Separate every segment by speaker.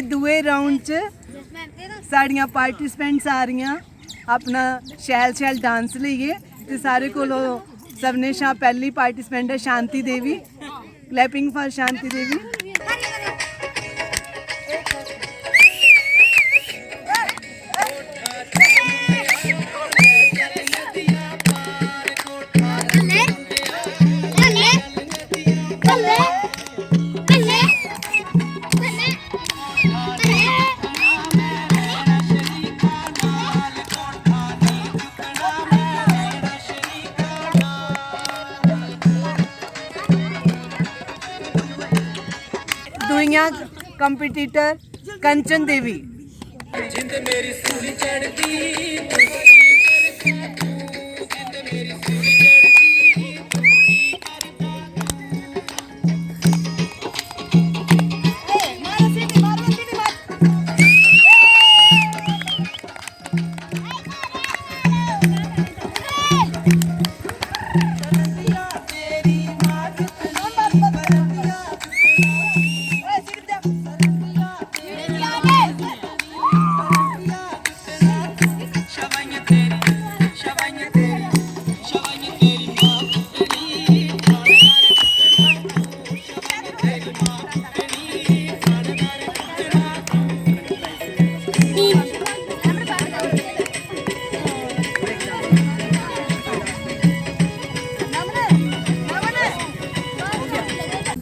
Speaker 1: दूए राउंड च साड़ियां पार्टिसिपेंट्स आ रही अपना शैल शैल डांस लेइए ते सारे कोलों सबने शा पहली पार्टिसिपेंट है शांति देवी। Clapping for Shanti Devi. दुइयां कंपटीटर कंचन देवी।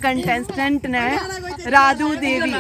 Speaker 1: कंटेस्टेंट ने राधु देवी।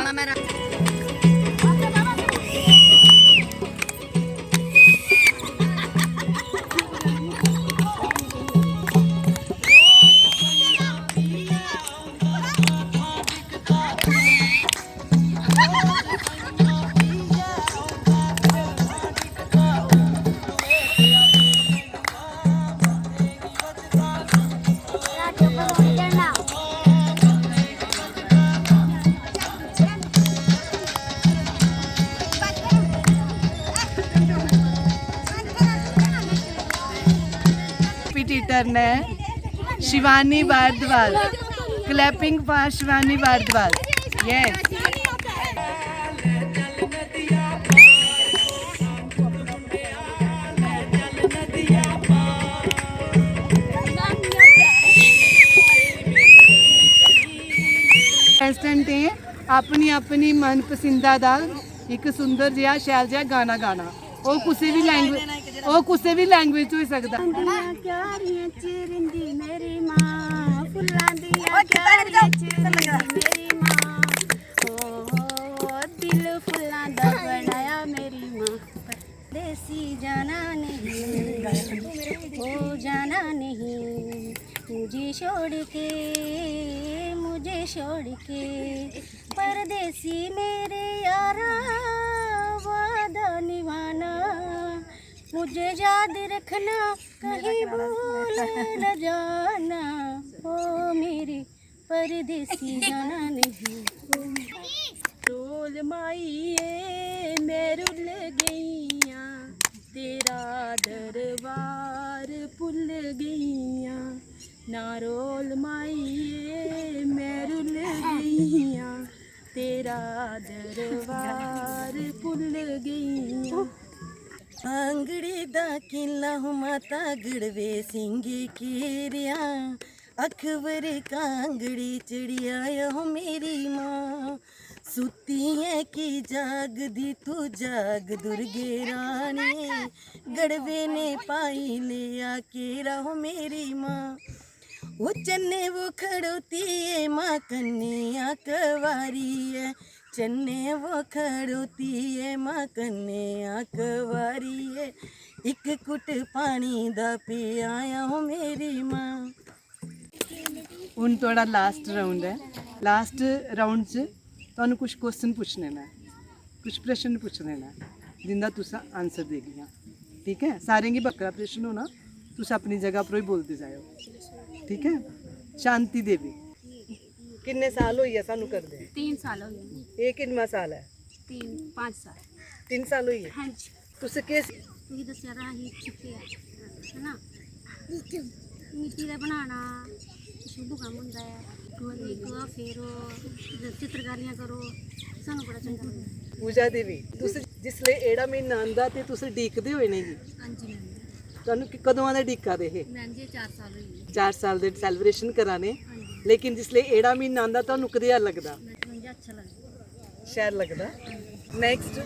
Speaker 1: कंपटीटर ने Shivani Bhardwaj. Clapping for Shivani Bhardwaj. Yes. Contestant है अपनी अपनी मनपसंदा दा एक सुंदर जिहा शैल जिहा गाना गाना। ਉਹ ਕਿਸੇ ਵੀ ਲੈਂਗੁਏਜ ਹੋ ਸਕਦਾ।
Speaker 2: क्यारियां चिरंदी मेरी मां फुल्लां दियां क्यारियां चिरंदी मेरी मां ओ दिल फुल्लां दा बनाया मेरी मां देसी जाना नहीं ओ जाना नहीं मुझे छोड़ के परदेसी मेरे यारा वादा निभाना मुझे याद रखना कहीं भूल न जाना ओ मेरी परदेसी जाना नहीं। रोल माईए मैं रुल गईया तेरा दरबार भुल गईया ना रोल माईए मैं रुल गईया तेरा दरबार भुल गईया। आंगड़ी दा किला माता गड़वे सिंगी कीरिया अखबर कांगड़ी चिड़िया हो मेरी माँ सुती है कि जाग दी तू जाग दुर्गे रानी गड़वे ने पाई ले आके रहो मेरी माँ वो चन्ने वो खड़ोती है माँ कन्या कवारी है चन्ने वो खड़ोती है माँ कन्या कवारी है एक कुट पानी दा पे आया हो मेरी माँ।
Speaker 1: ਹੁਣ ਤੁਹਾਡਾ ਲਾਸਟ ਰਾਉਂਡ ਹੈ। ਲਾਸਟ ਰਾਉਂਡ 'ਚ ਤੁਹਾਨੂੰ ਕੁਝ ਕੁਐਸਚਨ ਪੁੱਛਣੇ ਨੇ, ਕੁਝ ਪ੍ਰਸ਼ਨ ਪੁੱਛਣੇ ਨੇ ਜਿੰਦਾ ਤੁਸੀਂ ਆਨਸਰ ਦੇ ਗਈਆਂ। ਠੀਕ ਹੈ, ਸਾਰਿਆਂ ਦੀ ਬੱਕਰਾ ਪ੍ਰਸ਼ਨ ਹੋਣਾ, ਤੁਸੀਂ ਆਪਣੀ ਜਗ੍ਹਾ ਪਰ ਹੀ ਬੋਲਦੇ ਜਾਇਓ। ठीक है। शांति देवी कितने साल हुई है सानू कर दे?
Speaker 2: 3 साल हो गए।
Speaker 1: ये कितना साल है?
Speaker 2: 5 साल।
Speaker 1: 3 साल हुई है।
Speaker 2: हाँ जी।
Speaker 1: तुसे किस
Speaker 2: तुझे दशहरा ही छुट्टी है ना मिट्टी का बनाना शुभ काम होंगे है गोली को फेरो चित्रकारियाँ करो ਸਾਨੂੰ ਬੜਾ ਚੰਗਾ ਲੱਗਦਾ।
Speaker 1: ਪੂਜਾ ਦੇਵੀ ਤੁਸੀਂ ਜਿਸਲੇ ਇਹੜਾ ਮਹੀਨਾ ਆਂਦਾ ਤੇ ਤੁਸੀਂ ਡੀਕਦੇ ਹੋਏ ਨੇ ਜੀ
Speaker 2: ਹਾਂਜੀ ਮੈਮ।
Speaker 1: ਤੁਹਾਨੂੰ ਕਦੋਂ ਆਂਦਾ ਡੀਕਾ ਦੇ ਇਹ
Speaker 2: ਮੈਮ ਜੀ 4 ਸਾਲ ਹੋਈ ਹੈ।
Speaker 1: 4 ਸਾਲ ਦੇ ਸੈਲੀਬ੍ਰੇਸ਼ਨ ਕਰਾਣੇ
Speaker 2: ਹਾਂਜੀ
Speaker 1: ਲੇਕਿਨ ਜਿਸਲੇ ਇਹੜਾ ਮਹੀਨਾ ਆਂਦਾ ਤੁਹਾਨੂੰ ਕਦੇ ਲੱਗਦਾ
Speaker 2: ਮੈਨੂੰ ਜੀ ਅੱਛਾ ਲੱਗਦਾ।
Speaker 1: ਸ਼ਾਇਦ ਲੱਗਦਾ ਨੈਕਸਟ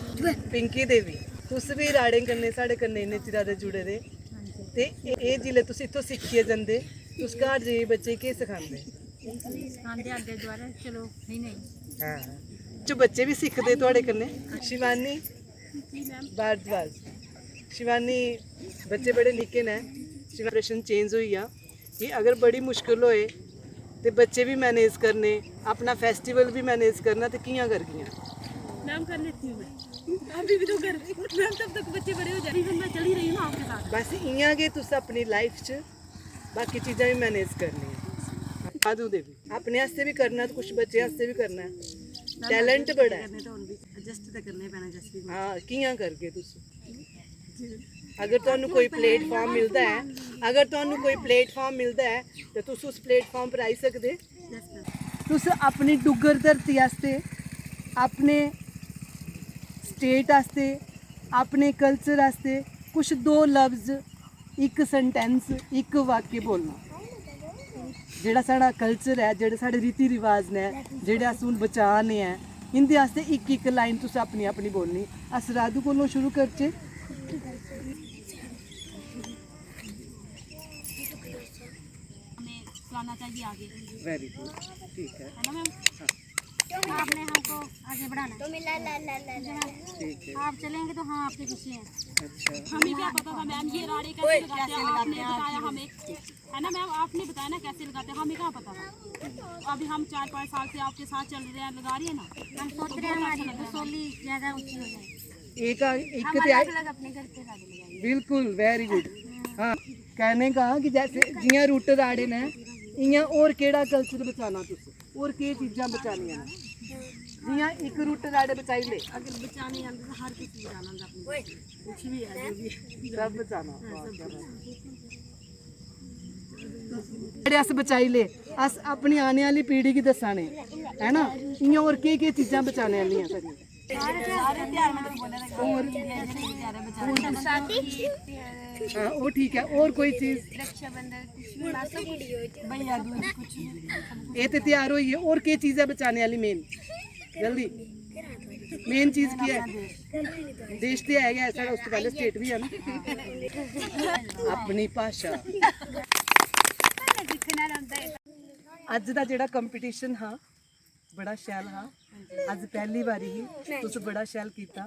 Speaker 1: ਪਿੰਕੀ ਦੇਵੀ ਤੁਸੀਂ ਵੀ ਰਾੜੇ ਕਰਨੇ ਸਾਡੇ ਕੰਨੇ ਇੰਨੇ ਚਿਰਾਂ ਦੇ ਜੁੜੇ ਦੇ
Speaker 2: ਹਾਂਜੀ
Speaker 1: ਤੇ ਇਹ ਜਿਲੇ ਤੁਸੀਂ ਇੱਥੋਂ ਸਿੱਖੀਏ ਜਾਂਦੇ ਤੁਸੀਂ ਘਰ ਜੀ ਬੱਚੇ ਕੀ ਸਿਖਾਉਂਦੇ
Speaker 2: ਸਿਖਾਉਂਦੇ ਅੱਗੇ ਦੁਆਰਾ ਚਲੋ ਨਹੀਂ ਨਹੀਂ
Speaker 1: ਹਾਂ ਜੋ ਬੱਚੇ ਵੀ ਸਿੱਖਦੇ ਤੁਹਾਡੇ ਕੰਨੇ ਸ਼ਿਵਾਨੀ
Speaker 2: ਜੀ ਮੈਮ।
Speaker 1: भारद्वाज शिवानी बच्चे बड़े निक्के ने जनरेशन चेंज हुई आ कि अगर बड़ी मुश्किल होए तो बच्चे भी मैनेज करने अपना फेस्टिवल भी मैनेज करना तो कियां कर गया
Speaker 2: मैम कर लेती हूँ मैं अभी भी तो कर रही हूँ मैम तब तक बच्चे बड़े हो जाए फिर मैं चली रही हूँ आपके साथ।
Speaker 1: बस इयां के तुस अपनी लाइफ च बाकी चीज़ां भी मैनेज करनी है साधु दे भी अपने वास्ते भी करना तो कुछ बच्चे वास्ते भी करना है टैलेंट बड़ा है
Speaker 2: एडजस्ट तो करने पैना जैसे भी।
Speaker 1: हाँ कियां करके तुस अगर ਤੁਹਾਨੂੰ ਕੋਈ ਪਲੇਟਫਾਰਮ ਮਿਲਦਾ ਹੈ ਅਗਰ ਤੁਹਾਨੂੰ ਕੋਈ ਪਲੇਟਫਾਰਮ ਮਿਲਦਾ ਹੈ ਤੇ ਤੁਸੀਂ ਉਸ ਪਲੇਟਫਾਰਮ ਪਰ ਆਈ ਸਕਦੇ ਤੁਸੀਂ ਆਪਣੀ ਡੁੱਗਰ ਧਰਤੀ ਵਾਸਤੇ ਆਪਣੇ ਸਟੇਟ ਵਾਸਤੇ ਆਪਣੇ ਕਲਚਰ ਵਾਸਤੇ ਕੁਝ ਦੋ ਲਫ਼ਜ਼ ਇੱਕ ਸੈਂਟੈਂਸ ਇੱਕ ਵਾਕਿਆ ਬੋਲਣਾ ਜਿਹੜਾ ਸਾਡਾ ਕਲਚਰ ਹੈ ਜਿਹੜੇ ਸਾਡੇ ਰੀਤੀ ਰਿਵਾਜ ਨੇ ਜਿਹੜੇ ਅਸੀਂ ਹੁਣ ਬਚਾਣੇ ਹੈ ਇਹਦੇ ਵਾਸਤੇ ਇੱਕ ਇੱਕ ਲਾਈਨ ਤੁਸੀਂ ਆਪਣੀ ਆਪਣੀ ਬੋਲਣੀ ਅਸ ਰਾਧੂ ਕੋਲੋਂ ਸ਼ੁਰੂ ਕਰਚੇ
Speaker 2: हमें चलाना चाहिए आगे
Speaker 1: वेरी गुड ठीक है
Speaker 2: है ना मैम। आपने हमको आगे बढ़ाना है।
Speaker 1: ठीक है
Speaker 2: आप चलेंगे तो हाँ आपके पीछे हैं।
Speaker 1: अच्छा
Speaker 2: हमें क्या पता था मैम ये राड़े कैसे लगाते हैं आपने बताया हमें है ना मैम आपने बताया ना कैसे लगाते हैं हमें क्या पता था। अभी हम 4-5 साल से आपके साथ चल रहे हैं लगा रहे हैं ना हम सोच रहे हैं हमारी रसोली ज़्यादा ऊँची हो जाए
Speaker 1: एक एक
Speaker 2: हम
Speaker 1: ते
Speaker 2: अलग अलग अपने घर पे राड़े लगाएंगे।
Speaker 1: बिल्कुल वेरी गुड हाँ कहने का कि जैसे जियां रूट राड़े ने इयां और केड़ा कल्चर बचाना तुस और के चीज़ां बचानियां ने जियां एक रूट राड़े बचाई ले
Speaker 2: अगर बचाने आते तो हर किसी जाना अपने कुछ भी है जो भी है।
Speaker 1: सब बचाना वाह, क्या बात है। जेह्ड़े अस बचाई ले अस अपनी आने वाली पीढ़ी गी दस्साने है ना इयां और के चीज़ां बचाने आह्लियां सारियां हाँ वो ठीक है और कोई चीज़ ये तो तैयार हुई है और के चीज़ है बचाने वाली मेन जल्दी मेन चीज़ की है देश तो है गया साढ़ा उस तो पहले स्टेट भी है ना अपनी भाषा अज का जेड़ा कंपीटिशन हाँ बड़ा शैल हाँ अज पहली बारी ही तुस बड़ा शैल कीता